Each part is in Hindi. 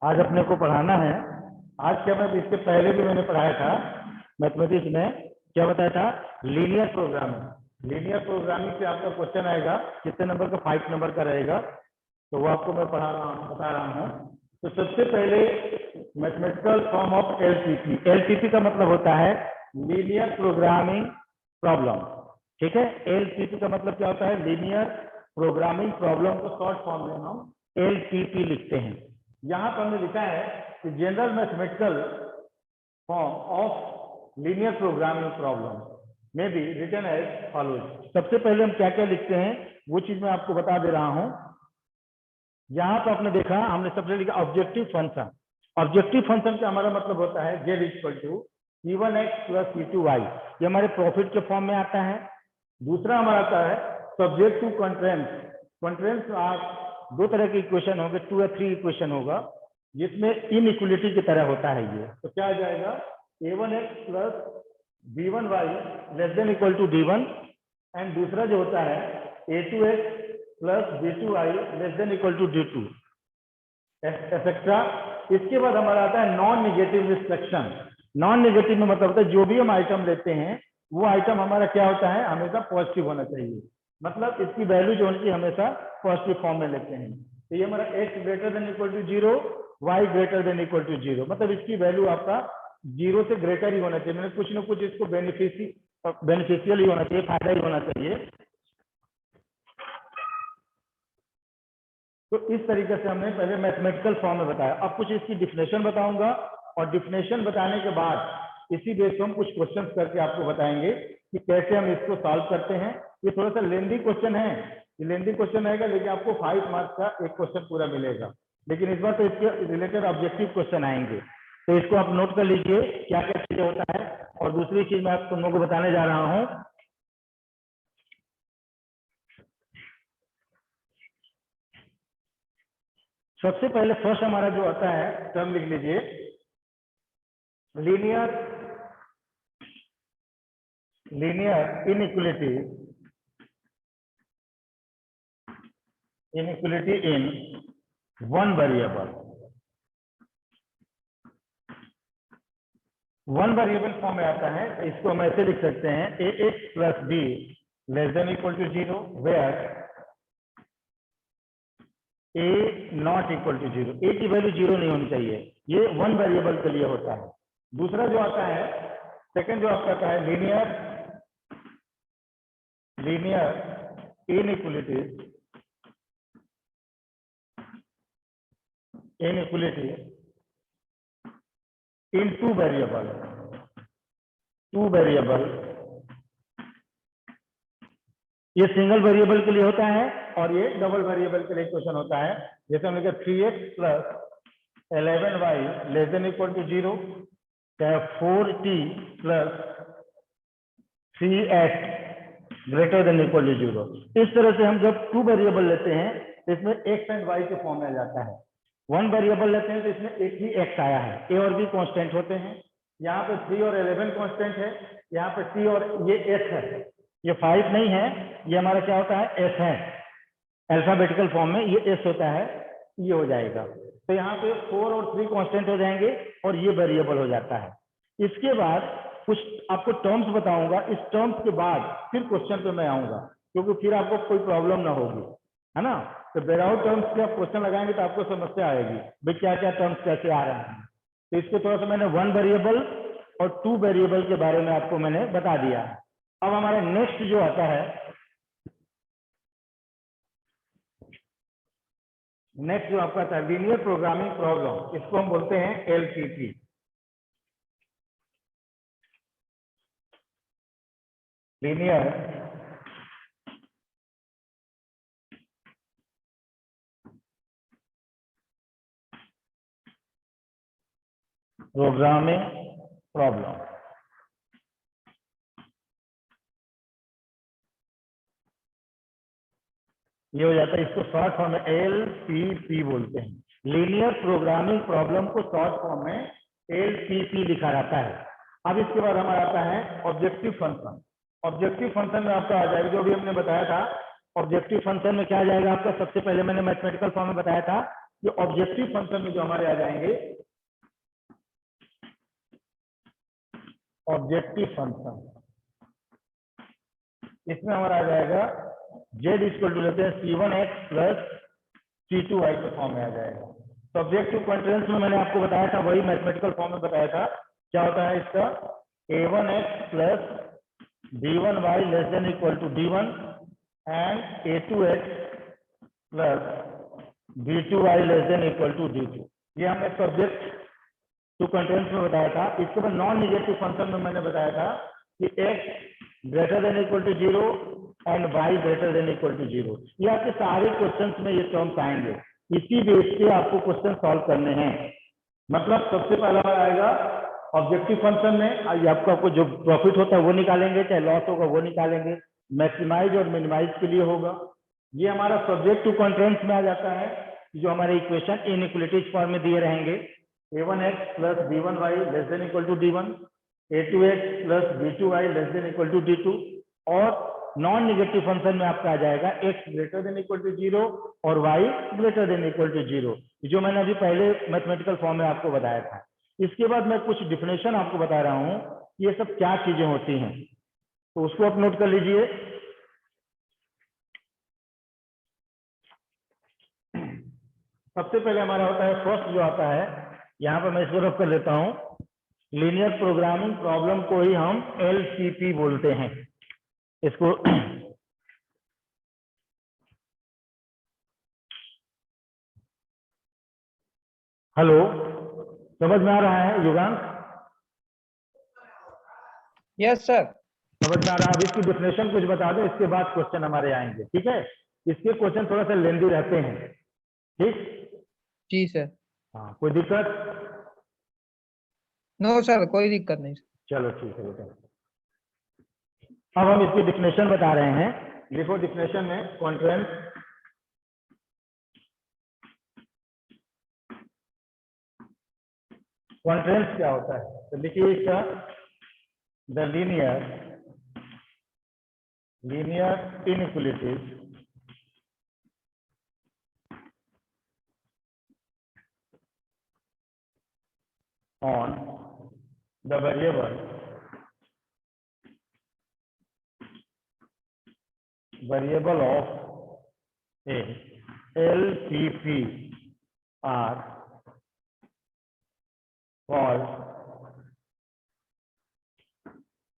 आज अपने को पढ़ाना है। आज क्या, मैं इसके पहले भी मैंने पढ़ाया था मैथमेटिक्स में, क्या बताया था, लीनियर प्रोग्रामिंग। लीनियर प्रोग्रामिंग से आपका क्वेश्चन आएगा, कितने नंबर का, 5 नंबर का रहेगा, तो वो आपको मैं बता रहा हूँ। तो सबसे पहले mathematical form of LTP. LTP का मतलब होता है लीनियर प्रोग्रामिंग प्रॉब्लम, ठीक है। एलटीपी का मतलब क्या होता है, लीनियर प्रोग्रामिंग प्रॉब्लम को शॉर्ट फॉर्म में हम एलटीपी लिखते हैं। यहाँ पर हमने लिखा है कि general mathematical form of linear programming problem में भी रिटन एज फॉलोज। सबसे पहले हम क्या क्या लिखते हैं वो चीज मैं आपको बता दे रहा हूं। यहाँ पर आपने देखा, हमने सबसे लिखा ऑब्जेक्टिव फंक्शन। ऑब्जेक्टिव फंक्शन का हमारा मतलब होता है z equal to c1x plus c2y। ये हमारे प्रॉफिट के फॉर्म में आता है। दूसरा हमारा आता है सब्जेक्ट टू कंट्रेंस। कंट्रेंस आप दो तरह के इक्वेशन होंगे, 2 या 3 इक्वेशन होगा, जिसमें इनइक्वलिटी की तरह होता है ये। तो क्या आ जाएगा, a1x plus b1y less than equal to d1, and दूसरा जो होता है a2x plus b2y less than equal to d2, etcetera. इसके बाद हमारा आता है non negative restriction. Non negative में मतलब होता है जो भी हम आइटम लेते हैं वो आइटम हमारा क्या होता है, हमेशा पॉजिटिव होना चाहिए। मतलब इसकी वैल्यू जो होनी हमेशा पॉजिटिव फॉर्म में लेते हैं। तो ये हमारा x greater than equal to 0, y greater than equal to 0, मतलब इसकी वैल्यू आपका 0 से ग्रेटर ही होना चाहिए। मतलब कुछ ना कुछ इसको बेनिफिशियल ही होना चाहिए, फायदा ही होना चाहिए। तो इस तरीके से हमने पहले मैथमेटिकल फॉर्म में बताया। अब कुछ इसकी डिफिनेशन बताऊंगा, और डिफिनेशन बताने के बाद इसी बेस पर हम कुछ क्वेश्चंस करके आपको बताएंगे कि कैसे हम इसको सॉल्व करते हैं। ये थोड़ा सा लेंदी क्वेश्चन है, ये लेंदी क्वेश्चन रहेगा, लेकिन आपको 5 मार्क्स का एक क्वेश्चन पूरा मिलेगा। लेकिन इस बार तो इसके रिलेटेड ऑब्जेक्टिव क्वेश्चन आएंगे, तो इसको आप नोट कर लीजिए क्या क्या चीजें होता है। और दूसरी चीज मैं आप तुम लोगों को बताने जा रहा हूँ, सबसे पहले फर्स्ट हमारा जो आता है टर्म लिख लीजिए, linear inequality in one variable. One variable form में आता है। इसको हम ऐसे लिख सकते हैं, ax plus b less than equal to 0 where a not equal to 0। a की वैल्यू 0 नहीं होनी चाहिए, ये वन वेरिएबल के लिए होता है। दूसरा जो आता है, सेकंड जो आपका आता है, लीनियर इनइक्वलिटी इन टू वेरिएबल। ये सिंगल वेरिएबल के लिए होता है और ये डबल वेरिएबल के लिए क्वेश्चन होता है। जैसे हमने कहा 3x plus 11y less than equal to 0, चाहे 4t plus 3x greater than equal to 0। इस तरह से हम जब 2 वेरिएबल लेते हैं तो इसमें x एंड y के फॉर्म में आ जाता है। 1 वेरिएबल लेते हैं तो इसमें एक ही x आया है, a और b कांस्टेंट होते हैं। यहाँ पे 3 और 11 कांस्टेंट है, यहाँ पे c और ये s है, ये 5 नहीं है, ये हमारा क्या होता है, s है। अल्फाबेटिकल फॉर्म में ये s होता है, ये हो जाएगा। तो यहाँ पे 4 और 3 कांस्टेंट हो जाएंगे और ये वेरिएबल हो जाता है। इसके बाद कुछ आपको टर्म्स बताऊंगा, इस टर्म्स के बाद फिर क्वेश्चन पे मैं आऊंगा, क्योंकि फिर आपको कोई प्रॉब्लम ना होगी, है ना। तो विदाउट टर्म्स के आप क्वेश्चन लगाएंगे तो आपको समस्या आएगी भाई क्या क्या टर्म्स कैसे आ रहे हैं। तो इसको थोड़ा सा मैंने 1 वेरिएबल और 2 वेरिएबल के बारे में आपको मैंने बता दिया। अब हमारा नेक्स्ट जो आता है, नेक्स्ट जो आपका था लीनियर प्रोग्रामिंग प्रॉब्लम, इसको हम बोलते हैं एलटीपी। Linear programming problem. ये हो जाता है, इसको शॉर्ट फॉर्म में एलपीपी बोलते हैं। लीनियर प्रोग्रामिंग प्रॉब्लम को शॉर्ट फॉर्म में एलपीपी लिखा जाता है। अब इसके बाद हमारा आता है ऑब्जेक्टिव फंक्शन। ऑब्जेक्टिव फंक्शन में आपका आ जाएगा जो भी हमने बताया था। ऑब्जेक्टिव फंक्शन में क्या आ जाएगा आपका, सबसे पहले मैंने मैथमेटिकल फॉर्म में बताया था, ये ऑब्जेक्टिव फंक्शन में जो हमारे आ जाएंगे, ऑब्जेक्टिव फंक्शन, इसमें हमारा आ जाएगा z इक्वल टू लेते हैं c1x प्लस c2y के फॉर्म में आ जाएगा। तो ऑब्जेक्टिव कॉन्ट्रेंस में मैंने आपको बताया था, वही मैथमेटिकल फॉर्म में बताया था। क्या होता है इसका, a1x plus b1y less than equal to d1 and a2x plus b2y less than equal to d2। ये हमने सब्जेक्ट टू कंटेंट्स में बताया था। इसके बाद नॉन निगेटिव फंक्शन में मैंने बताया था कि x greater than equal to 0 and y greater than equal to 0। ये आपके सारे क्वेश्चंस में ये टर्म्स आएंगे, इसी बेस पे आपको क्वेश्चन सॉल्व करने हैं। मतलब सबसे पहला आएगा ऑब्जेक्टिव फंक्शन में, ये आपको जो प्रॉफिट होता है वो निकालेंगे, चाहे लॉस होगा वो निकालेंगे, मैक्सिमाइज और मिनिमाइज के लिए होगा। ये हमारा सब्जेक्ट टू कंटेंट्स में आ जाता है, जो हमारे इक्वेशन इनइक्वालिटीज फॉर्म में दिए रहेंगे, a1x plus b1y less than equal to d1, a2x plus b2y less than equal to d2। और नॉन निगेटिव फंक्शन में आपका आ जाएगा x greater than equal to 0 और y greater than equal to 0, जो मैंने अभी पहले मैथमेटिकल फॉर्म में आपको बताया था। इसके बाद मैं कुछ डिफिनेशन आपको बता रहा हूं, ये सब क्या चीजें होती हैं, तो उसको आप नोट कर लीजिए। सबसे पहले हमारा होता है, फर्स्ट जो आता है, यहाँ पर मैं इसको रफ कर लेता हूं, लीनियर प्रोग्रामिंग प्रॉब्लम को ही हम LPP बोलते हैं। इसको हेलो, समझ में आ रहा है युगांश? Yes sir. समझ में आ रहा है? अब इसकी डेफिनेशन कुछ बता दो, इसके बाद क्वेश्चन हमारे आएंगे, ठीक है? इसके क्वेश्चन थोड़ा सा लेंदी रहते हैं, ठीक? जी सर। हाँ, कोई दिक्कत? नो सर, कोई दिक्कत नहीं। चलो ठीक है बेटा। अब हम इसकी डेफिनेशन बता रहे हैं, लिखो डेफिनेशन में कॉन्ट्रेंस। कॉन्ट्रेंस क्या होता है, तो लिखिए इसका, the linear inequalities on the variable of a LPP are called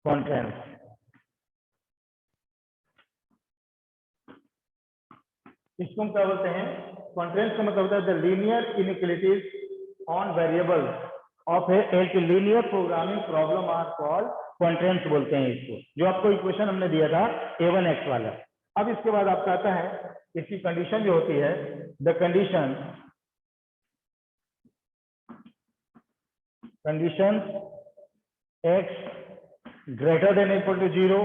constraints। इसको हम क्या बोलते हैं, कॉन्ट्रेंस का मतलब होता है the linear inequalities on variable of a linear programming problem are called constraints बोलते हैं इसको, जो आपको इक्वेशन हमने दिया था a1x वाला। अब इसके बाद आपका आता है, इसकी कंडीशन जो होती है, the condition x greater than equal to 0,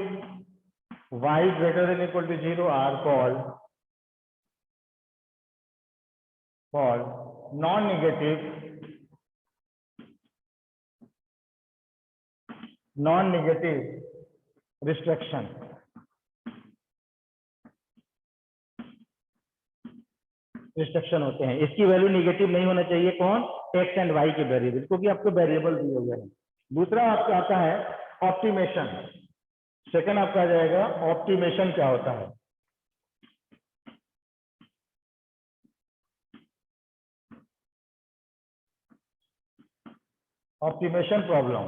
y greater than equal to 0 are called non-negative restriction। Restriction होते हैं, इसकी वैल्यू निगेटिव नहीं होना चाहिए, कौन, x एंड y के वेरिएबल, क्योंकि आपको वेरिएबल दिए हुए हैं। दूसरा आपका आता है ऑप्टिमेशन। सेकंड आपका आ जाएगा ऑप्टिमेशन क्या होता है। ऑप्टिमेशन प्रॉब्लम,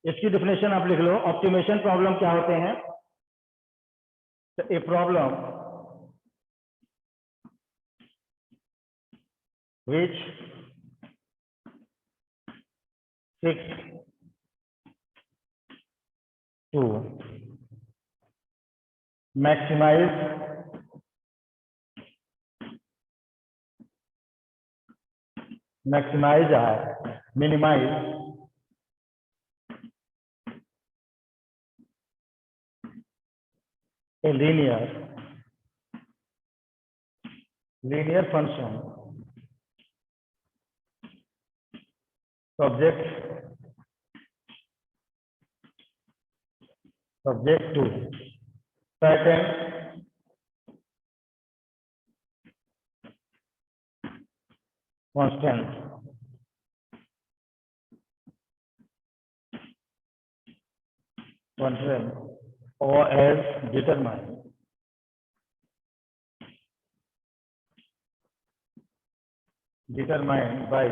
इसकी डेफिनेशन आप लिख लो। ऑप्टिमेशन प्रॉब्लम क्या होते हैं, a problem which seeks to maximize or minimize a linear function subject to certain constant or as determined by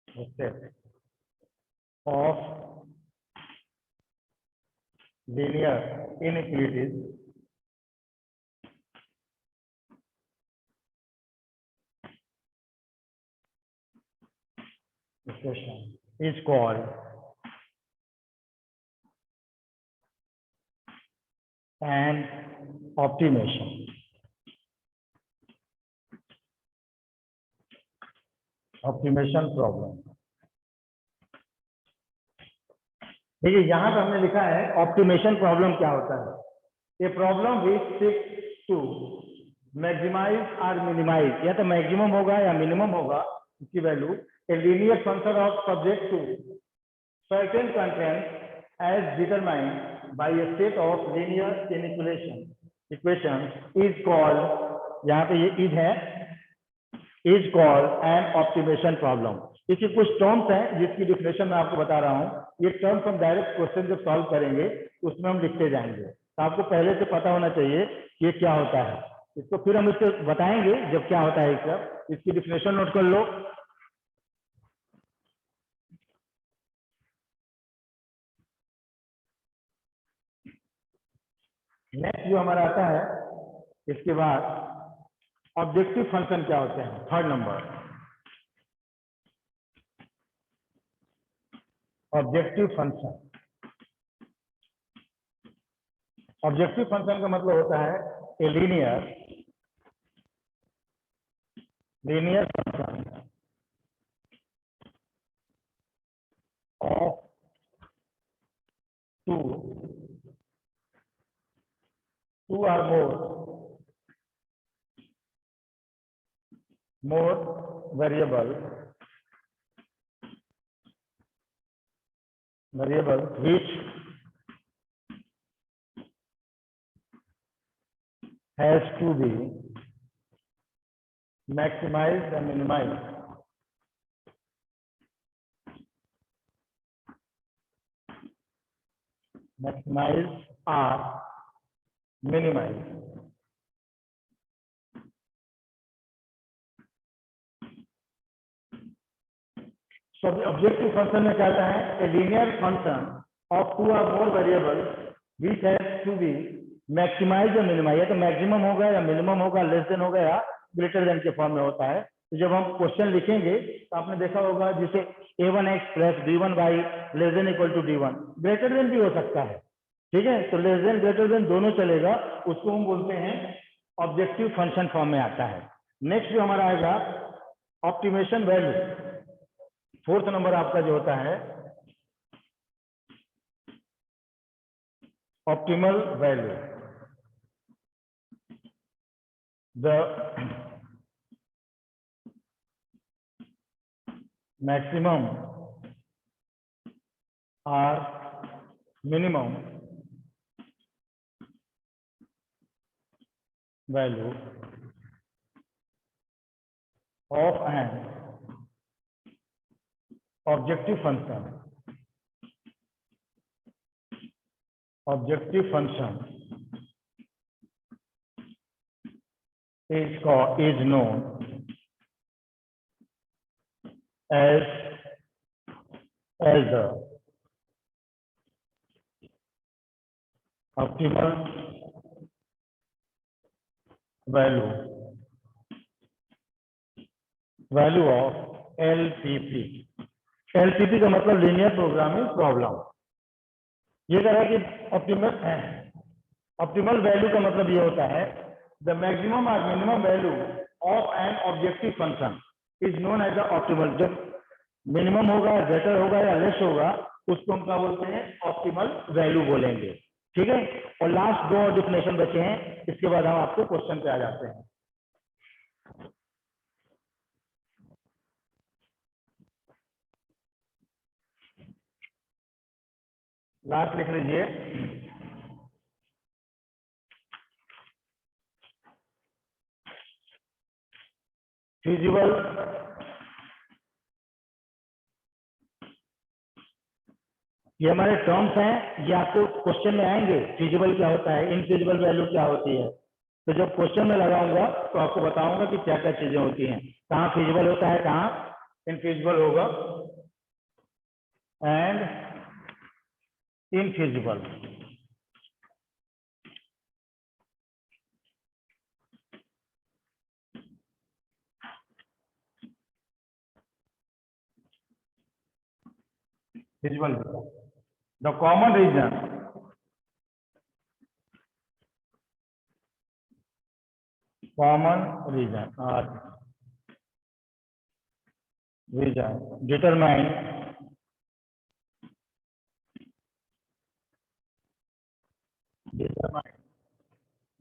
the set of linear inequalities equation is called an optimation. Optimisation problem. देखिए यहां पर हमने लिखा है ऑप्टिमेशन प्रॉब्लम क्या होता है। A problem which seeks to maximise और मिनिमाइज, या तो मैक्सिमम होगा या मिनिमम होगा इसकी value a linear function of subject to certain content as determined by a set of linear equation is called, यहाँ पे ये इज है, is called an optimisation problem. इसके कुछ टर्म्स हैं जिसकी डिफिनेशन मैं आपको बता रहा हूँ। ये टर्म्स हम डायरेक्ट क्वेश्चन जब सॉल्व करेंगे उसमें हम लिखते जाएंगे, तो आपको पहले से पता होना चाहिए कि ये क्या होता है। इसको फिर हम इसको बताएंगे जब क्या होता है। इसकी डिफिनेशन नोट कर लो। नेक्स्ट जो हमारा आता है इसके बाद ऑब्जेक्टिव फंक्शन क्या होते हैं, third number. Objective function, objective function का मतलब होता है a linear function of two or more variable which has to be maximized and minimized or minimized। So objective function में क्या आता है, a linear function of two और more variable which has to be maximise या मिनिमाइज, या तो मैक्सिमम होगा या मिनिमम होगा, लेस देन होगा या ग्रेटर देन के फॉर्म में होता है। तो जब हम क्वेश्चन लिखेंगे तो आपने देखा होगा जिसे a1x plus b1y less than equal to d1, greater than भी हो सकता है, ठीक है। तो लेस देन ग्रेटर देन दोनों चलेगा, उसको हम बोलते हैं ऑब्जेक्टिव फंक्शन फॉर्म में आता है। नेक्स्ट जो हमारा आएगा ऑप्टिमेशन वैल्यू, फोर्थ नंबर आपका जो होता है ऑप्टिमल वैल्यू। द मैक्सिमम और minimum value of an objective function is known as the optimal value of LPP। LPP का मतलब लीनियर प्रोग्रामिंग प्रॉब्लम। ये कह रहा है कि ऑप्टिमल वैल्यू का मतलब ये होता है द मैक्सिमम और minimum value of an objective function is known as the optimal. जब मिनिमम होगा, ग्रेटर होगा या लेस होगा, उसको हम क्या बोलते हैं, ऑप्टिमल वैल्यू बोलेंगे, ठीक है। और लास्ट दो डिफिनेशन बचे हैं, इसके बाद हम आपको क्वेश्चन पे आ जाते हैं। लास्ट लिख लीजिए, फिजिबल, ये हमारे टर्म्स हैं, ये आपको क्वेश्चन में आएंगे। फिजिबल क्या होता है, इनफिजिबल वैल्यू क्या होती है, तो जब क्वेश्चन में लगाऊंगा तो आपको बताऊंगा कि क्या क्या चीजें होती हैं, कहाँ फिजिबल होता है, कहाँ इनफिजिबल होगा and infeasible. Feasible, the common region, common region determined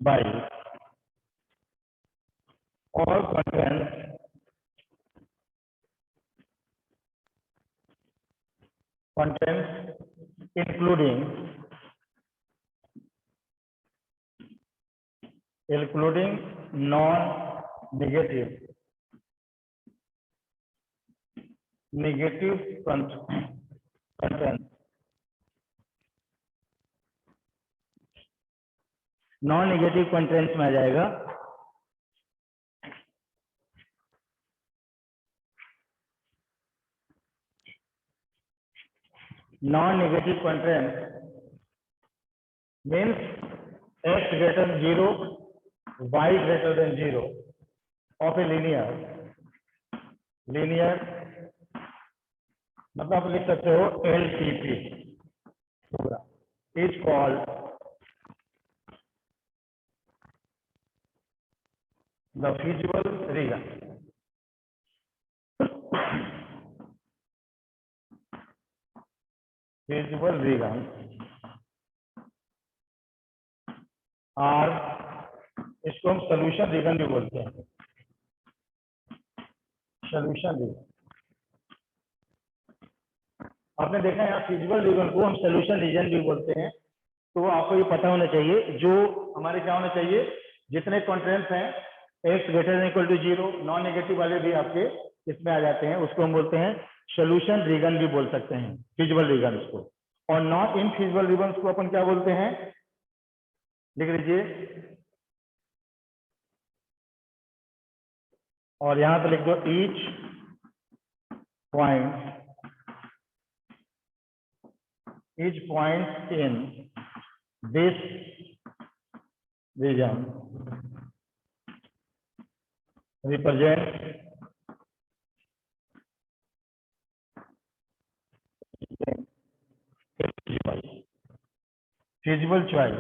by all contents including non-negative content, non negative contents में आ जाएगा non negative content means x greater than 0, y greater than 0 of a linear मतलब आप लिख सकते हो LTP is called the feasible region. Feasible region और इसको हम सोल्यूशन रीजन भी बोलते हैं। सोल्यूशन रीजन आपने देखा है, फिजिबल रीजन को हम सोल्यूशन रीजन भी बोलते हैं। तो आपको ये पता होना चाहिए, जो हमारे क्या होना चाहिए, जितने कॉन्ट्रेंट्स हैं x greater than equal to 0, non negative वाले भी आपके इसमें आ जाते हैं, उसको हम बोलते हैं सोल्यूशन रीजन भी बोल सकते हैं, फिजिबल रीजन उसको। और नॉन इनफिजिबल रीजन को अपन क्या बोलते हैं, लिख लीजिए और यहां पे लिख दो each point in this region represent feasible choice,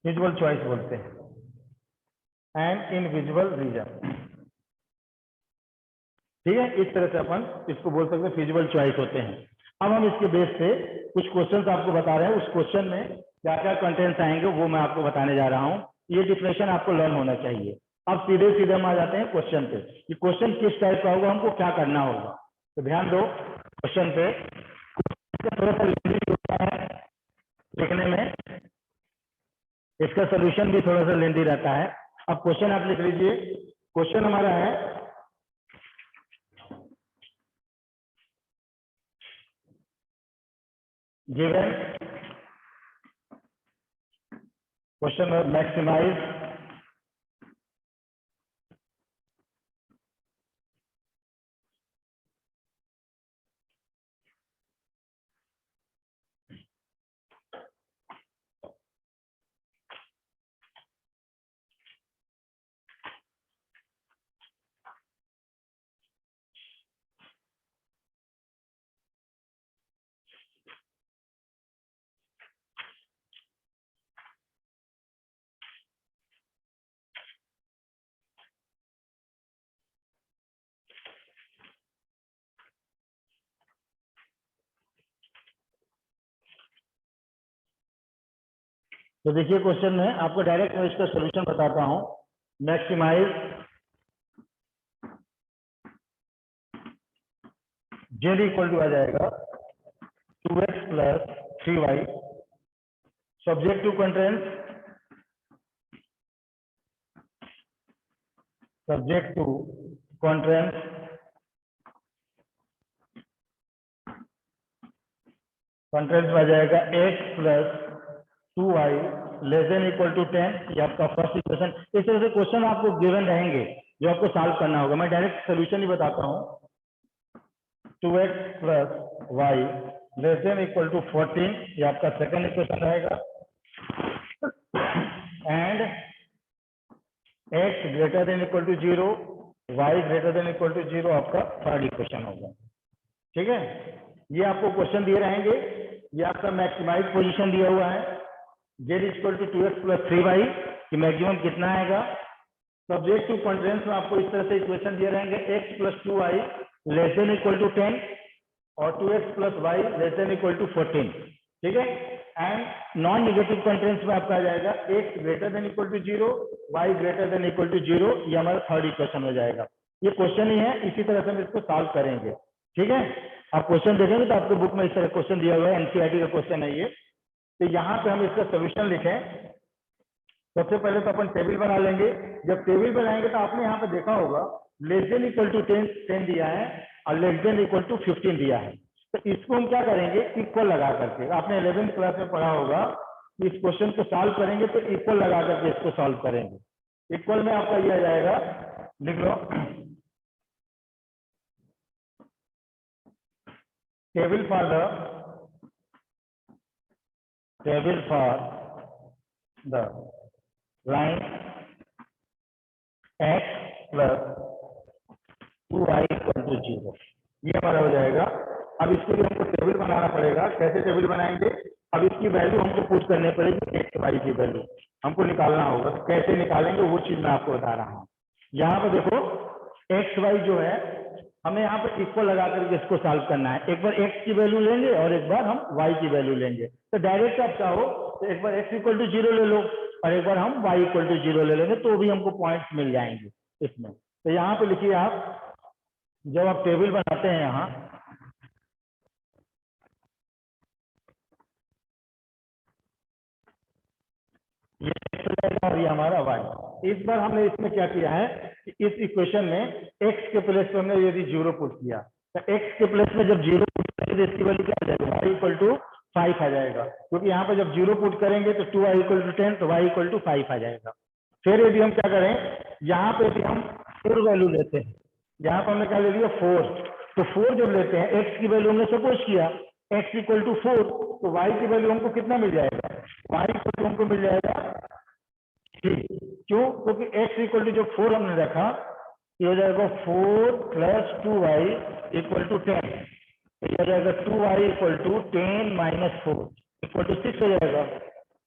feasible choice बोलते हैं एंड इनविजिबल रीजन। ठीक है, इस तरह से अपन इसको बोल सकते हैं, फिजिबल चॉइस होते हैं। अब हम इसके बेस पे कुछ क्वेश्चंस आपको बता रहे हैं, उस क्वेश्चन में क्या क्या कंटेंट्स आएंगे वो मैं आपको बताने जा रहा हूं। ये डिफिनेशन आपको लर्न होना चाहिए। अब सीधे सीधे हम आ जाते हैं क्वेश्चन पे कि क्वेश्चन किस टाइप का होगा, हमको क्या करना होगा। तो ध्यान दो क्वेश्चन पे, थोड़ा सा लेंदी होता है लिखने में, इसका सोल्यूशन भी थोड़ा सा लेंदी रहता है। अब क्वेश्चन आप लिख लीजिए। क्वेश्चन हमारा है गिवन क्वेश्चन मैक्सिमाइज तो देखिए क्वेश्चन में आपको डायरेक्ट मैं इसका सॉल्यूशन बताता हूं। मैक्सिमाइज जेड इक्वल टू आ जाएगा 2x plus 3y subject to constraints, subject to constraints, कंट्रेंट्स आ जाएगा x plus 2y less than equal to 10। ये आपका फर्स्ट इक्वेशन। इस तरह से क्वेश्चन आपको गिवन रहेंगे जो आपको सॉल्व करना होगा। मैं डायरेक्ट सोल्यूशन ही बताता हूँ। 2x plus y less than equal to 14, ये आपका सेकंड इक्वेशन रहेगा। And x greater than equal to 0, y greater than equal to 0 आपका थर्ड इक्वेशन होगा। ठीक है, ये आपको क्वेश्चन दिए रहेंगे। ये आपका मैक्सिमाइज पोजीशन दिया हुआ है, z equal to 2x plus 3y कि मैक्सिमम कितना आएगा। सब्जेक्ट टू कंस्ट्रेंट्स में आपको इस तरह से इक्वेशन दिए रहेंगे, x plus 2y less than equal to 10 और 2x plus y less than equal to 14। ठीक है, एंड नॉन नेगेटिव कंस्ट्रेंट्स में आपका आ जाएगा x greater than equal to 0, y greater than equal to 0। ये हमारा थर्ड इक्वेशन हो जाएगा। ये क्वेश्चन ही है, इसी तरह से हम इसको सॉल्व करेंगे। ठीक है, आप क्वेश्चन देखेंगे तो आपके बुक में इस तरह क्वेश्चन दिया हुआ है, एनसीईआरटी का क्वेश्चन है ये। तो यहाँ पे हम इसका सोल्यूशन लिखें। सबसे पहले तो अपन टेबल बना लेंगे। जब टेबल बनाएंगे तो आपने यहाँ पे देखा होगा लेस देन इक्वल टू 10 दिया है और लेस देन इक्वल टू 15 दिया है। तो इसको हम क्या करेंगे, इक्वल लगा करके। आपने 11th क्लास में पढ़ा होगा, इस क्वेश्चन को सॉल्व करेंगे तो इक्वल लगा करके इसको सॉल्व करेंगे। इक्वल में आपका ये आ जाएगा, लिख लो, table for the line x plus 2y equal to 0। ये हमारा हो जाएगा। अब इसके लिए हमको टेबल बनाना पड़ेगा। कैसे टेबल बनाएंगे, अब इसकी वैल्यू हमको पुट करने पड़ेगी, x y की वैल्यू हमको निकालना होगा। तो कैसे निकालेंगे वो चीज मैं आपको बता रहा हूँ। यहाँ पे देखो x y जो है हमें यहाँ पर इक्वल लगा करके इसको सॉल्व करना है। एक बार x की वैल्यू लेंगे और एक बार हम y की वैल्यू लेंगे। तो डायरेक्ट आप चाहो तो एक बार x इक्वल टू 0 ले लो और एक बार हम y इक्वल टू 0 ले लेंगे, तो भी हमको पॉइंट्स मिल जाएंगे इसमें। तो यहाँ पे लिखिए आप, जब आप टेबल बनाते हैं यहाँ, ये x और ये हमारा y। इस बार हमने इसमें क्या किया है कि इस इक्वेशन में x के प्लेस पे हमने यदि 0 पुट किया, तो x के प्लेस में जब 0 पुट करेंगे तो इसकी वैल्यू क्या आ जाएगा, y इक्वल टू 5 आ जाएगा। क्योंकि यहाँ पे जब 0 पुट करेंगे तो 2y इक्वल टू 10, तो y इक्वल टू 5 आ जाएगा। फिर यदि हम क्या करें, यहाँ पे यदि हम 4 वैल्यू लेते हैं, यहाँ पर हमने क्या ले लिया 4, तो 4 जब लेते हैं, x की वैल्यू हमने सपोज किया x इक्वल टू 4, तो y की वैल्यू हमको कितना मिल जाएगा, y इक्वल टू हमको मिल जाएगा 3। क्यों, क्योंकि x इक्वल टू जो 4 हमने रखा, ये हो जाएगा 4 प्लस 2y इक्वल टू 10, तो ये हो जाएगा 2y equal to 10 minus 4 equal to 6 हो जाएगा।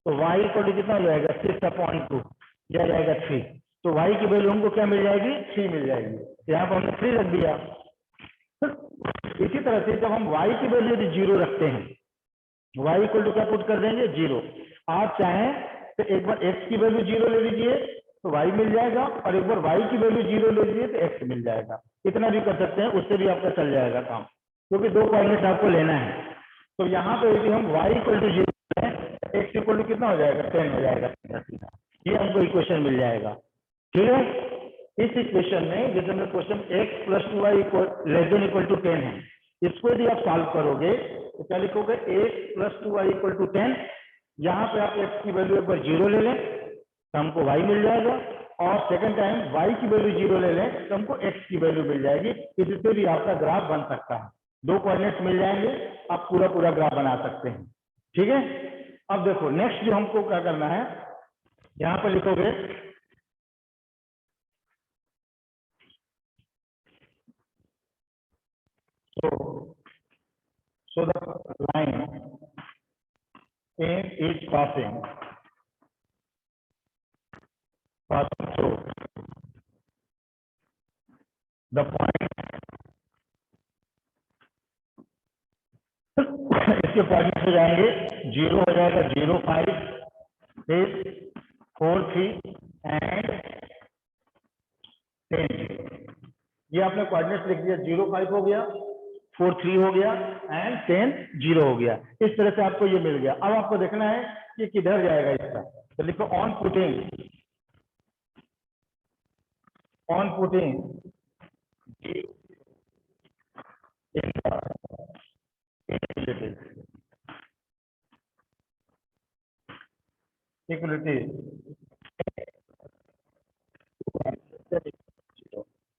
तो y इक्वल टू कितना हो जाएगा, 6/2, यह जाएगा 3। तो y की वैल्यू हमको क्या मिल जाएगी, 3 मिल जाएगी। यहाँ पर हमने 3 रख दिया। इसी तरह से जब हम y की वैल्यू यदि 0 रखते हैं, y इक्वल टू क्या पुट कर देंगे, 0। आप चाहें तो एक बार x की वैल्यू 0 ले लीजिए तो y मिल जाएगा, और एक बार y की वैल्यू 0 ले लीजिए तो x मिल जाएगा। इतना भी कर सकते हैं, उससे भी आपका चल जाएगा काम, क्योंकि 2 कोऑर्डिनेट आपको लेना है। तो यहाँ पे यदि हम y इक्वल टू 0 लें, x इक्वल टू कितना हो जाएगा, 10 हो जाएगा। ये हमको इक्वेशन मिल जाएगा। ठीक है, इस इक्वेशन में जैसे हमने question x plus 2y less than equal to 10 है, इसको यदि आप सॉल्व करोगे तो क्या लिखोगे, x plus 2y equal to 10। यहाँ पे आप x की वैल्यू एक बार 0 ले लें तो हमको y मिल जाएगा, और सेकंड टाइम y की वैल्यू 0 ले लें तो हमको x की वैल्यू मिल जाएगी। इससे भी आपका ग्राफ बन सकता है, 2 कोऑर्डिनेट्स मिल जाएंगे, आप पूरा ग्राफ बना सकते हैं। ठीक है, अब देखो नेक्स्ट जो हमको क्या करना है, यहाँ पर लिखोगे so the line is passing through the point, इसके पॉइंट हो जाएंगे, 0 हो जाएगा, 0 5 6 4 3 एंड 10। ये आपने कोऑर्डिनेट लिख दिया, 0 5 हो गया, 4 3 हो गया एंड 10 0 हो गया। इस तरह से आपको ये मिल गया। अब आपको देखना है कि किधर जाएगा इसका, तो लिखो ऑन पुटिंग इक्वलिटी।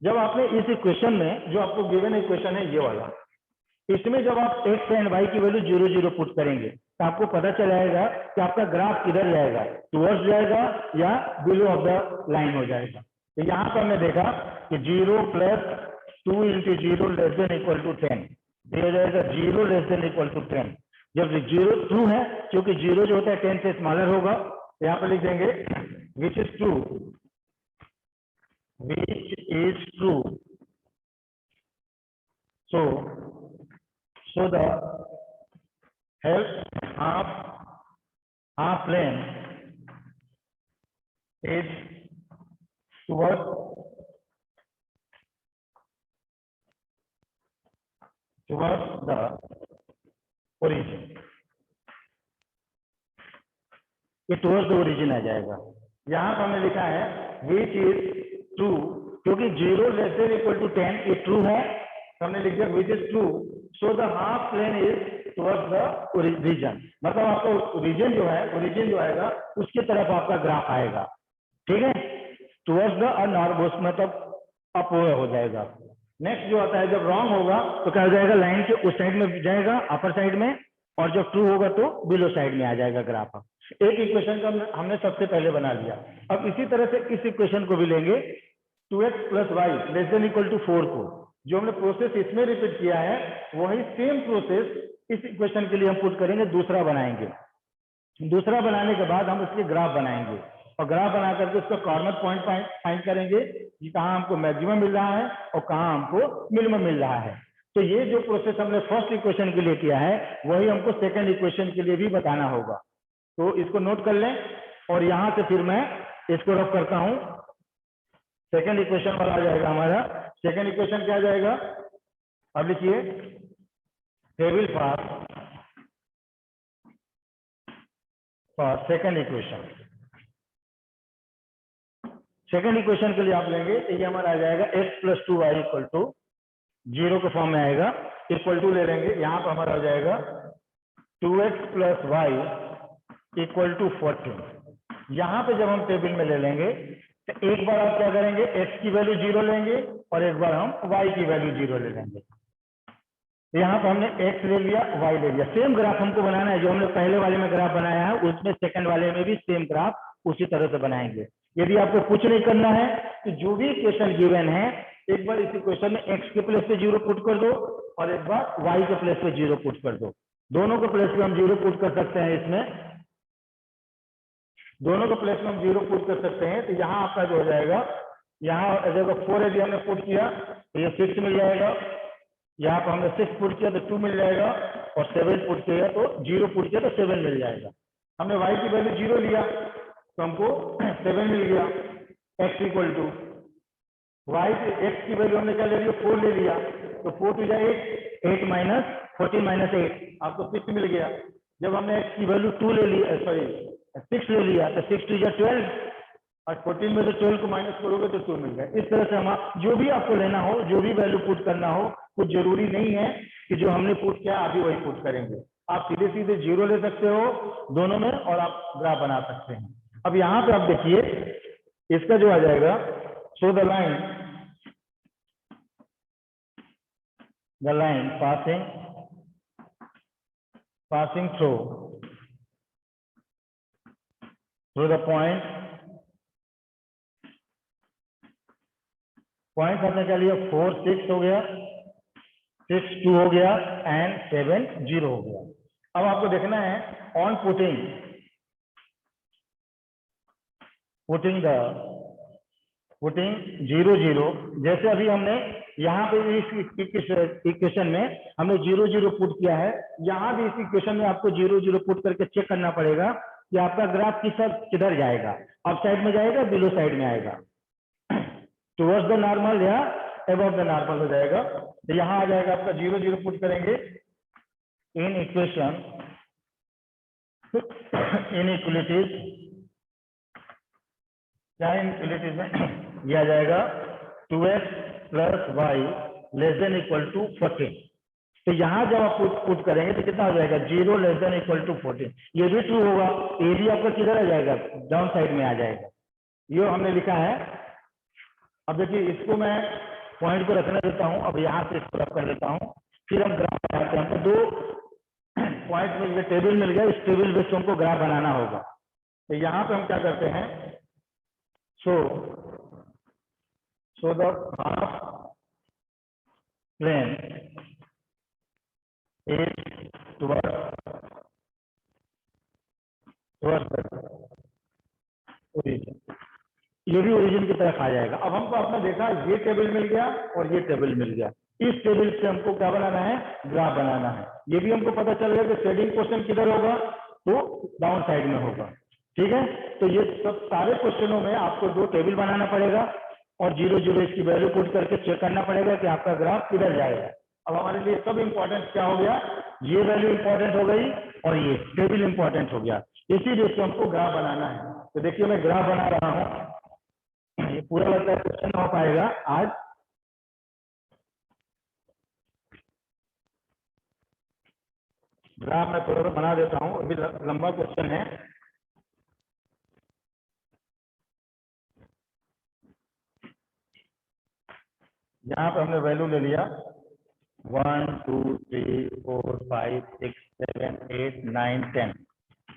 जब आपने इस इक्वेशन में, जो आपको गिवन इक्वेशन है ये वाला, इसमें जब आप एक्स एंड वाई की वैल्यू 0 0 पुट करेंगे तो आपको पता चल जाएगा कि आपका ग्राफ किधर जाएगा, टुवर्ड्स जाएगा या बिलो ऑफ द लाइन हो जाएगा। तो यहाँ पर हमने देखा कि 0 + 2 × 0 <= 10, ये हो जाएगा 0 <= 10। जब 0 ट्रू है, क्योंकि 0 जो होता है 10 से स्मॉलर होगा, तो यहाँ पर लिख देंगे विच is true. So the half plane is towards the origin। ये टुवर्ड्स द ओरिजिन आ जाएगा। यहाँ पर हमने लिखा है विच इज ट्रू, क्योंकि 0 <= 10 ये ट्रू है, तो हमने लिख दिया which is true. So the half plane is towards the region, मतलब आपको रीजन जो है, ओरिजिन जो आएगा उसकी तरफ आपका ग्राफ आएगा। ठीक है, टुवर्ड्स द नॉर्थ, मतलब अप हो जाएगा। नेक्स्ट जो आता है, जब रॉन्ग होगा तो क्या हो जाएगा, लाइन के उस साइड में जाएगा, अपर साइड में, और जब ट्रू होगा तो बिलो साइड में आ जाएगा ग्राफ। एक इक्वेशन का हमने सबसे पहले बना लिया। अब इसी तरह से इस इक्वेशन को भी लेंगे, 2x + y <= 4 को, जो हमने प्रोसेस इसमें रिपीट किया है, वही सेम प्रोसेस इस इक्वेशन के लिए हम पुट करेंगे, दूसरा बनाएंगे। दूसरा बनाने के बाद हम उसके ग्राफ बनाएंगे, और ग्राफ बना करके उसका कॉर्नर पॉइंट फाइंड करेंगे कि कहाँ हमको मैक्सिमम मिल रहा है और कहाँ हमको मिनिमम मिल रहा है। तो ये जो प्रोसेस हमने फर्स्ट इक्वेशन के लिए किया है, वही हमको सेकंड इक्वेशन के लिए भी बताना होगा। तो इसको नोट कर लें, और यहां से फिर मैं इसको रफ करता हूं। सेकंड इक्वेशन वाला आ जाएगा हमारा। सेकंड इक्वेशन क्या आ जाएगा, अब लिखिए table for second equation. Second equation के लिए आप लेंगे, ये हमारा आ जाएगा x + 2y = 0 के फॉर्म में आएगा, इक्वल टू ले लेंगे, यहाँ पर हमारा हो जाएगा 2x + y = 14। यहाँ पे जब हम टेबल में ले लेंगे तो एक बार आप क्या करेंगे, x की वैल्यू 0 लेंगे और एक बार हम y की वैल्यू 0 ले लेंगे। यहाँ पर हमने x ले लिया, y ले लिया। सेम ग्राफ हमको बनाना है, जो हमने पहले वाले में ग्राफ बनाया है उसमें सेकंड वाले में भी सेम ग्राफ उसी तरह से बनाएंगे। यदि आपको कुछ नहीं करना है तो जो भी इक्वेशन गिवन है, एक बार इस इक्वेशन में x के प्लेस पे 0 पुट कर दो और एक बार y के प्लेस पे 0 पुट कर दो। दोनों के प्लेस पे हम 0 पुट कर सकते हैं, इसमें दोनों के प्लेस में हम 0 पुट कर सकते हैं। तो यहाँ आपका जो हो जाएगा, यहाँ जब 4 यदि हमने पुट किया तो ये 6 मिल जाएगा, यहाँ पर हमने 6 पुट किया तो 2 मिल जाएगा, और 7 पुट किया तो 0 पुट किया तो 7 मिल जाएगा। हमने y की वैल्यू 0 लिया तो हमको 7 मिल गया। x = y, x की वैल्यू हमने क्या ले लिया, 4 ले लिया, तो 4 × 8 14 - 8 आपको 6 मिल गया। जब हमने x की वैल्यू 2 ले लिया, सॉरी 6 ले लिया, तो 6 × 12, और 14 में से 12 को माइनस करोगे तो 2 मिल गया। इस तरह से हम जो भी आपको लेना हो, जो भी वैल्यू पुट करना हो, कुछ जरूरी नहीं है कि जो हमने पुट किया अभी वही पुट करेंगे। आप सीधे सीधे 0 ले सकते हो दोनों में और आप ग्राफ बना सकते हैं। अब यहाँ पे आप देखिए, इसका जो आ जाएगा, so the line passing through the point हमने क्या लिया, 4 6 हो गया, 6 2 हो गया एंड 7 0 हो गया। अब आपको देखना है ऑन पुटिंग 0 0, जैसे अभी हमने यहाँ पे इस इक्वेशन में हमने 0 0 पुट किया है, यहाँ भी इस इक्वेशन में आपको 0 0 पुट करके चेक करना पड़ेगा कि आपका ग्राफ किधर जाएगा, अप साइड में जाएगा, बिलो साइड में आएगा, टुवर्ड्स द नॉर्मल या अबव द नॉर्मल हो जाएगा। तो यहाँ आ जाएगा आपका 0 0 पुट करेंगे इन इक्वेशन इनइक्वलिटीज, क्या इनइक्वलिटीज में यह आ जाएगा 2x plus y less than equal to 14। तो यहाँ जब आप पुट करेंगे तो कितना हो जाएगा 0 लेस देन इक्वल टू 14। ये भी ट्रू होगा, ए भी आपका किधर आ जाएगा डाउन साइड में आ जाएगा। ये हमने लिखा है। अब देखिए इसको मैं पॉइंट को रखने देता हूँ, अब यहाँ से इसको रख कर देता हूँ, फिर हम ग्राफ बनाते हैं। हमको 2 पॉइंट मिल गए, टेबल मिल गया, इस टेबल बेस हमको ग्राफ बनाना होगा। तो यहाँ पे हम क्या करते हैं, so the half plane is towards origin, ये भी ओरिजिन की तरफ आ जाएगा। अब हमको आपने देखा ये टेबल मिल गया और ये टेबल मिल गया, इस टेबल से हमको क्या बनाना है, ग्राफ बनाना है। ये भी हमको पता चल गया कि शेडिंग क्वेश्चन किधर होगा, तो डाउन साइड में होगा। ठीक है, तो ये सब सारे क्वेश्चनों में आपको 2 टेबल बनाना पड़ेगा और 0 0 इसकी वैल्यू पुट करके चेक करना पड़ेगा कि आपका ग्राफ किधर जाएगा। अब हमारे लिए सब इंपॉर्टेंट क्या हो गया, ये वैल्यू इंपॉर्टेंट हो गई और ये टेबल इंपॉर्टेंट हो गया। इसी बेस पे हमको ग्राफ बनाना है। तो देखिए मैं ग्राफ बना रहा हूँ, ये पूरा लगता है क्वेश्चन हो पाएगा आज। ग्राफ मैं थोड़ा सा बना देता हूँ, अभी लंबा क्वेश्चन है। यहाँ पे हमने वैल्यू ले लिया 1 2 3 4 5 6 7 8 9 10,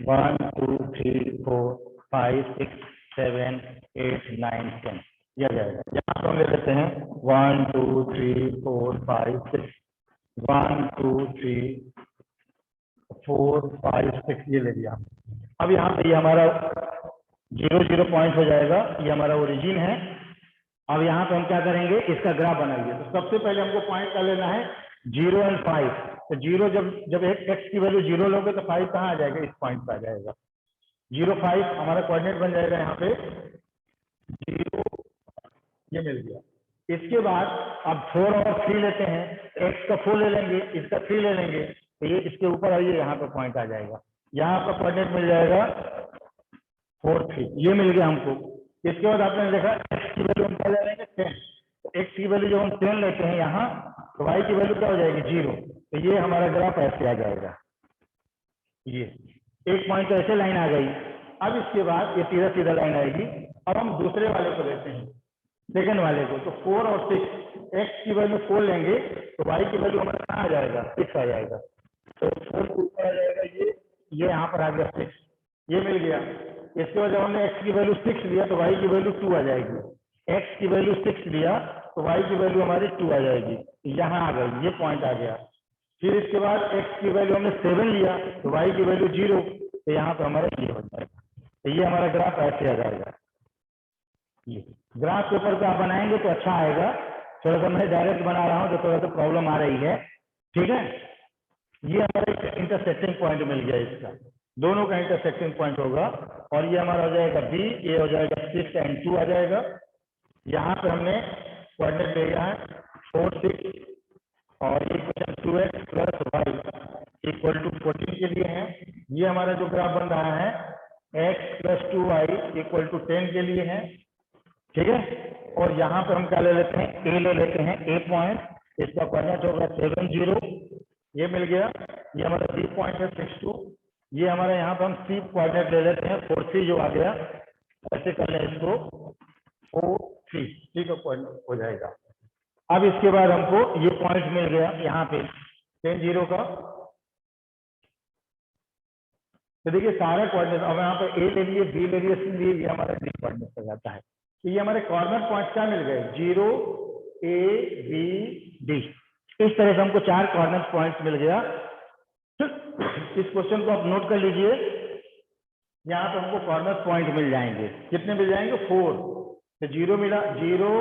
1 2 3 4 5 6 7 8 9 10 यह जाएगा। यहाँ पे हम ले लेते हैं 1 2 3 4 5 6, 1 2 3 4 5 6 ये ले लिया। अब यहाँ पे ये हमारा 0 0 पॉइंट हो जाएगा, ये हमारा ओरिजिन है। अब यहाँ पे हम क्या करेंगे, इसका ग्राफ बनाइए। तो सबसे पहले हमको पॉइंट कर लेना है 0 और 5। तो 0 जब एक x की वैल्यू 0 लोगे तो 5 कहाँ आ जाएगा, इस पॉइंट पे आ जाएगा। 0 5 हमारा कोऑर्डिनेट बन जाएगा यहाँ पे 0, ये मिल गया। इसके बाद अब 4 और 3 लेते हैं, x का 4 ले लेंगे, इसका 3 ले लेंगे, तो ये इसके ऊपर आइए यहाँ पे पॉइंट आ जाएगा। यहाँ पर कोऑर्डिनेट मिल जाएगा 4 3, ये मिल गया हमको। इसके बाद आपने देखा x की वैल्यू हम क्या ले लेंगे 10, तो x की वैल्यू जब हम 10 लेते हैं यहाँ, तो y की वैल्यू क्या हो जाएगी 0। तो ये हमारा ग्राफ ऐसे आ जाएगा, ये एक पॉइंट तो ऐसे लाइन आ गई। अब इसके बाद ये सीधा सीधा लाइन आएगी। अब हम दूसरे वाले को लेते हैं, सेकंड वाले को। तो 4 और 6, x की वैल्यू 4 लेंगे तो y की वैल्यू हमारा कहाँ आ जाएगा, 6 आ जाएगा। तो 4 ऊपर आ जाएगा, ये यहाँ पर आ गया 6, ये मिल गया। इसके बाद जब हमने x की वैल्यू 6 लिया तो y की वैल्यू 2 आ जाएगी। x की वैल्यू 6 लिया तो y की वैल्यू हमारी 2 आ जाएगी, यहाँ आ गई, ये पॉइंट आ गया। फिर इसके बाद x की वैल्यू हमने 7 लिया तो y की वैल्यू 0, तो यहाँ पे हमारा ये हो जाएगा। तो ये हमारा ग्राफ ऐसे आ जाएगा। ये ग्राफ पेपर पे आप बनाएंगे तो अच्छा आएगा। थोड़ा सा मैं डायरेक्ट बना रहा हूँ तो थोड़ा सा प्रॉब्लम आ रही है। ठीक है, ये हमारा इंटरसेक्टिंग पॉइंट मिल गया, इसका दोनों का इंटरसेक्टिंग पॉइंट होगा। और ये हमारा हो जाएगा b, ये हो जाएगा 6 and 2 आ जाएगा। यहाँ पे हमने कोऑर्डिनेट ले लिया है 4 6, और ये question 2x plus y equal to 14 के लिए है। ये हमारा जो ग्राफ बन रहा है x plus 2y equal to 10 के लिए है। ठीक है, और यहाँ पे हम क्या ले लेते हैं, a ले लेते हैं, a पॉइंट, इसका कोऑर्डिनेट होगा 7 0, ये मिल गया। ये हमारा b पॉइंट है 6 2, ये हमारा यहाँ पर हम c कोऑर्डिनेट ले लेते हैं 4 3 जो आ गया, ऐसे कर लें इसको 4 3, ठीक है, पॉइंट हो जाएगा। अब इसके बाद हमको ये पॉइंट मिल गया यहाँ पे 10 0 का। तो देखिए सारे कोऑर्डिनेट, अब यहाँ पे a ले लिए, b ले लिए, c ले लिए, ये हमारा d कोऑर्डिनेट हो जाता है। तो ये हमारे कॉर्नर पॉइंट क्या मिल गए 0 a b d, इस तरह से हमको 4 कॉर्नर पॉइंट मिल गया। इस क्वेश्चन को आप नोट कर लीजिए, यहाँ पे हमको कॉर्नर पॉइंट मिल जाएंगे, कितने मिल जाएंगे 4। तो 0 मिला, 0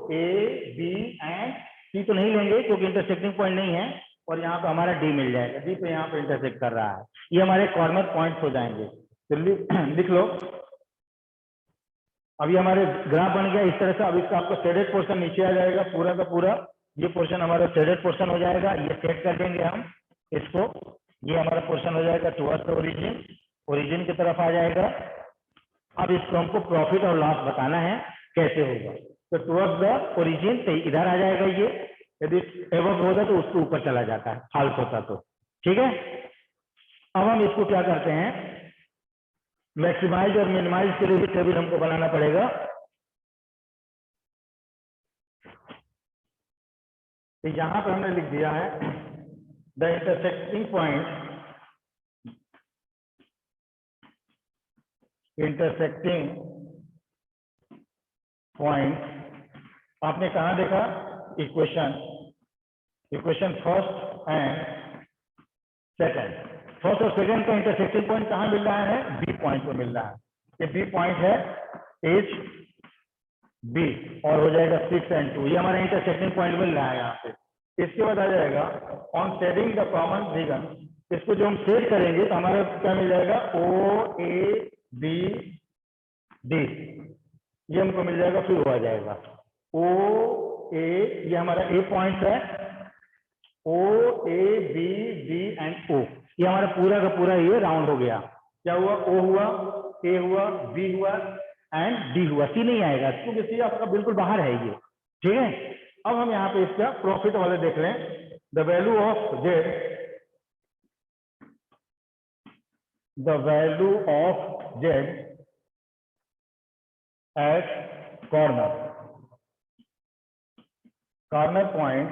a b एंड c तो नहीं लेंगे क्योंकि इंटरसेक्टिंग पॉइंट नहीं है, और यहाँ पे हमारा d मिल जाएगा, d पे यहाँ पे इंटरसेक्ट कर रहा है। ये हमारे कॉर्नर पॉइंट्स हो जाएंगे। तो लिख लो अब ये हमारे ग्राफ बन गया इस तरह से। अब इसका आपका शेडेड पोर्शन नीचे आ जाएगा, पूरा का पूरा ये पोर्शन हमारा शेडेड पोर्शन हो जाएगा। ये सेट कर देंगे हम इसको, ये हमारा पोर्शन हो जाएगा टुवर्ड्स ओरिजिन, ओरिजिन की तरफ आ जाएगा। अब इसको हमको प्रॉफिट और लॉस बताना है कैसे होगा। तो टुवर्ड्स द ओरिजिन तो इधर आ जाएगा ये, यदि एवब होता तो उसके ऊपर चला जाता है, फाल्स होता तो। ठीक है, अब हम इसको क्या करते हैं, मैक्सिमाइज और मिनिमाइज के लिए भी टेबल हमको बनाना पड़ेगा। तो यहां पर हमने लिख दिया है द इंटरसेक्टिंग पॉइंट आपने कहा देखा, equation first and second. First और सेकंड का इंटरसेक्टिंग पॉइंट कहां मिल रहा है, बी पॉइंट पर मिल रहा है। ये बी पॉइंट है एच बी और हो जाएगा 6 and 2, ये हमारा इंटरसेक्टिंग पॉइंट मिल रहा है यहाँ पे। इसके बाद आ जाएगा on shading the common region, इसको जो हम शेड करेंगे तो हमारा क्या मिल जाएगा, ओ ए बी डी, ये हमको मिल जाएगा, फिर हो जाएगा ओ ए, ये हमारा ए पॉइंट है, ओ ए बी डी एंड ओ, ये हमारा पूरा का पूरा ये राउंड हो गया। क्या हुआ, ओ हुआ, ए हुआ, बी हुआ एंड डी हुआ, सी नहीं आएगा क्योंकि सी आपका बिल्कुल बाहर है ये। ठीक है, अब हम यहाँ पे इसका प्रॉफिट वाले देख लें। The value of z, the value of z at corner point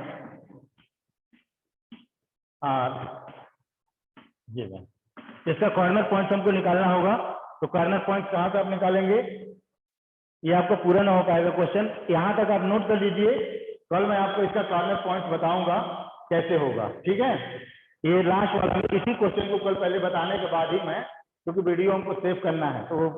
are given. इसका कॉर्नर पॉइंट हमको निकालना होगा, तो कॉर्नर पॉइंट कहां से आप निकालेंगे, ये आपको पूरा ना हो पाएगा क्वेश्चन, यहां तक आप नोट कर लीजिए। कल मैं आपको इसका कॉर्नर पॉइंट बताऊंगा कैसे होगा। ठीक है, ये लास्ट वाला, इसी क्वेश्चन को कल पहले बताने के बाद ही मैं, क्योंकि वीडियो हमको सेव करना है तो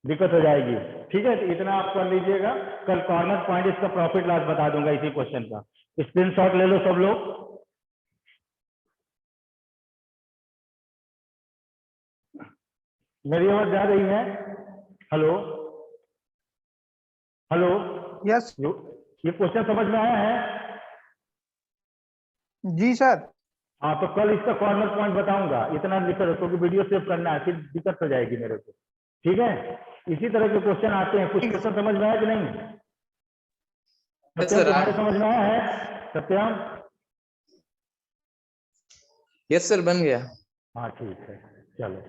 दिक्कत हो जाएगी। ठीक है, तो इतना आप कर लीजिएगा, कल कॉर्नर पॉइंट इसका प्रॉफिट लॉस बता दूंगा इसी क्वेश्चन का। स्क्रीनशॉट ले लो सब लोग। मेरी आवाज जा रही है, हेलो हेलो, यस ये क्वेश्चन समझ में आया है? जी सर। हाँ, तो कल इसका कॉर्नर पॉइंट बताऊंगा, इतना लिख कर क्योंकि वीडियो सेव करना है, फिर दिक्कत हो जाएगी मेरे को। ठीक है, इसी तरह के क्वेश्चन आते हैं। कुछ क्वेश्चन समझ में आया कि नहीं? सत्यम, तुम्हारे समझ में आया है? सत्यम, यस सर, बन गया। हाँ ठीक है, चलो।